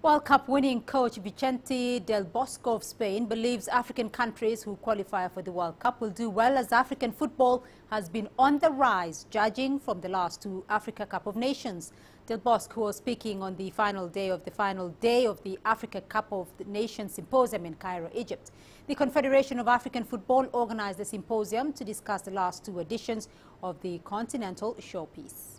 World Cup winning coach Vicente Del Bosque of Spain believes African countries who qualify for the World Cup will do well, as African football has been on the rise, judging from the last two Africa Cup of Nations. Del Bosque, who was speaking on the final day of the Africa Cup of Nations Symposium in Cairo, Egypt. The Confederation of African Football organized the symposium to discuss the last two editions of the continental showpiece.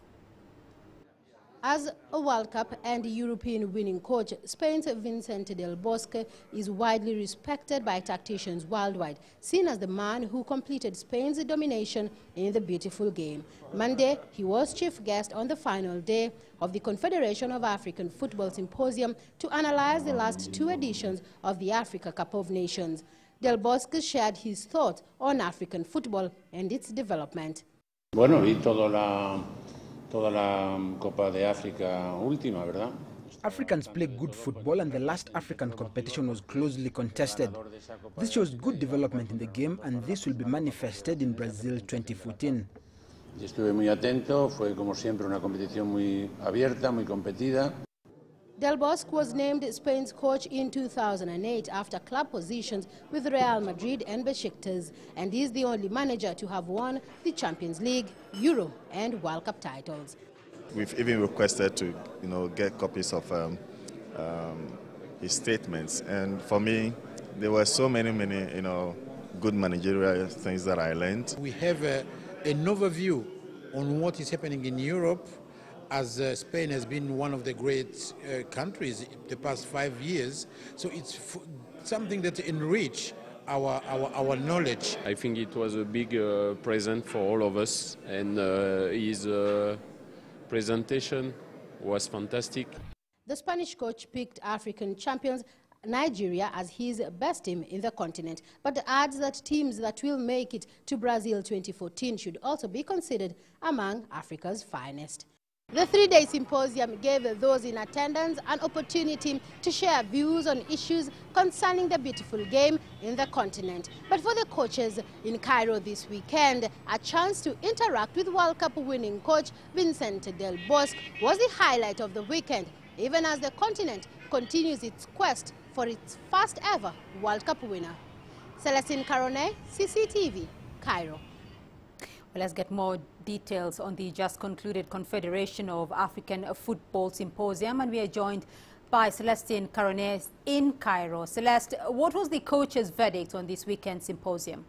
As a World Cup and European winning coach, Spain's Vicente Del Bosque is widely respected by tacticians worldwide, seen as the man who completed Spain's domination in the beautiful game. Monday, he was chief guest on the final day of the Confederation of African Football Symposium to analyze the last two editions of the Africa Cup of Nations. Del Bosque shared his thoughts on African football and its development. Bueno, y toda la Copa de África última, ¿verdad? Africans play good football, and the last African competition was closely contested. This shows good development in the game, and this will be manifested in Brazil 2014. Estuve muy atento, fue como siempre una competición muy abierta, muy competida. Del Bosque was named Spain's coach in 2008 after club positions with Real Madrid and Besiktas, and is the only manager to have won the Champions League, Euro and World Cup titles. We've even requested to, get copies of his statements, and for me, there were so many, good managerial things that I learned. We have an overview on what is happening in Europe, as Spain has been one of the great countries the past 5 years. So it's something that enrich our knowledge. I think it was a big present for all of us, and his presentation was fantastic. The Spanish coach picked African champions Nigeria as his best team in the continent, but adds that teams that will make it to Brazil 2014 should also be considered among Africa's finest. The three-day symposium gave those in attendance an opportunity to share views on issues concerning the beautiful game in the continent. But for the coaches in Cairo this weekend, a chance to interact with World Cup winning coach Vicente Del Bosque was the highlight of the weekend, even as the continent continues its quest for its first ever World Cup winner. Celestine Caronet, CCTV, Cairo. Well, let's get more details on the just concluded Confederation of African Football Symposium, and we are joined by Celestine Caronet in Cairo. Celeste, what was the coach's verdict on this weekend symposium?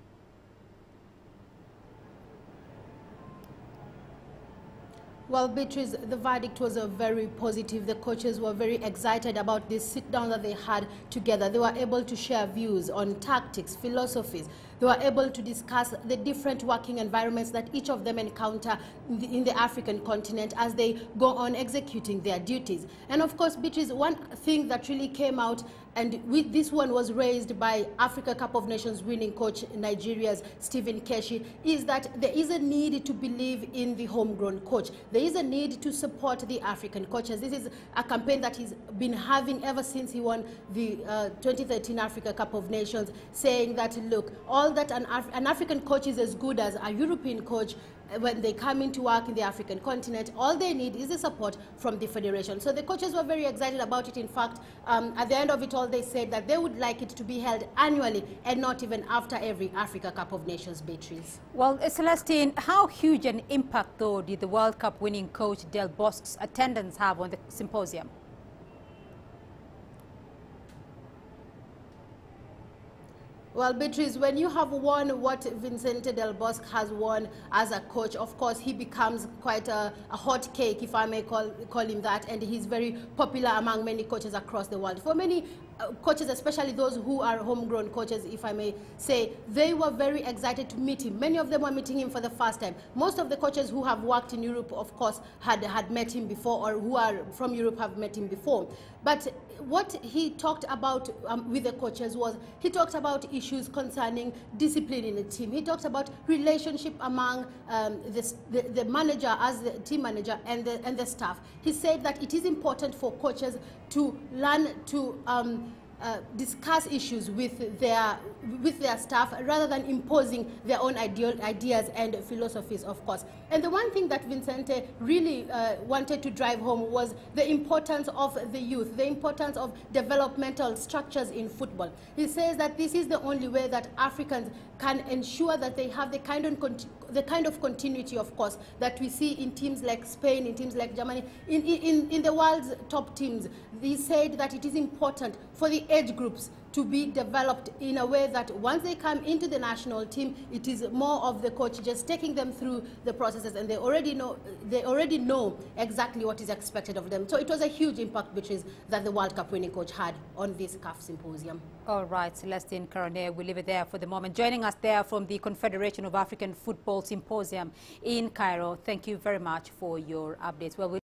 Well, Beatrice, the verdict was very positive. The coaches were very excited about this sit-down that they had together. They were able to share views on tactics, philosophies. They were able to discuss the different working environments that each of them encounter in the African continent as they go on executing their duties. And of course, Beatrice, one thing that really came out, and with this one was raised by Africa Cup of Nations winning coach Nigeria's Stephen Keshi, is that there is a need to believe in the homegrown coach. There is a need to support the African coaches. This is a campaign that he's been having ever since he won the 2013 Africa Cup of Nations, saying that, look, all that an African coach is as good as a European coach. When they come into work in the African continent, all they need is the support from the federation. So the coaches were very excited about it. In fact, at the end of it all, they said that they would like it to be held annually and not even after every Africa Cup of Nations, Beatrice. Well, Celestine, how huge an impact, though, did the World Cup winning coach Del Bosque's attendance have on the symposium? Well, Beatrice, when you have won what Vicente Del Bosque has won as a coach, of course, he becomes quite a hot cake, if I may call him that, and he's very popular among many coaches across the world. For many coaches, especially those who are homegrown coaches, if I may say, they were very excited to meet him. Many of them were meeting him for the first time. Most of the coaches who have worked in Europe, of course, had met him before, or who are from Europe have met him before. But what he talked about with the coaches was, he talked about issues concerning discipline in the team. He talked about relationship among the manager as the team manager and the staff. He said that it is important for coaches to learn to discuss issues with their staff rather than imposing their own ideas and philosophies, of course. And the one thing that Vicente really wanted to drive home was the importance of the youth, the importance of developmental structures in football. He says that this is the only way that Africans can ensure that they have the kind of continuity, of course, that we see in teams like Spain, in teams like Germany, in the world's top teams. He said that it is important for the age groups to be developed in a way that once they come into the national team, it is more of the coach just taking them through the processes, and they already know exactly what is expected of them. So it was a huge impact, which is that the World Cup winning coach had on this CAF Symposium. All right, Celestine Caronet, we'll leave it there for the moment. Joining us there from the Confederation of African Football Symposium in Cairo. Thank you very much for your updates. Well,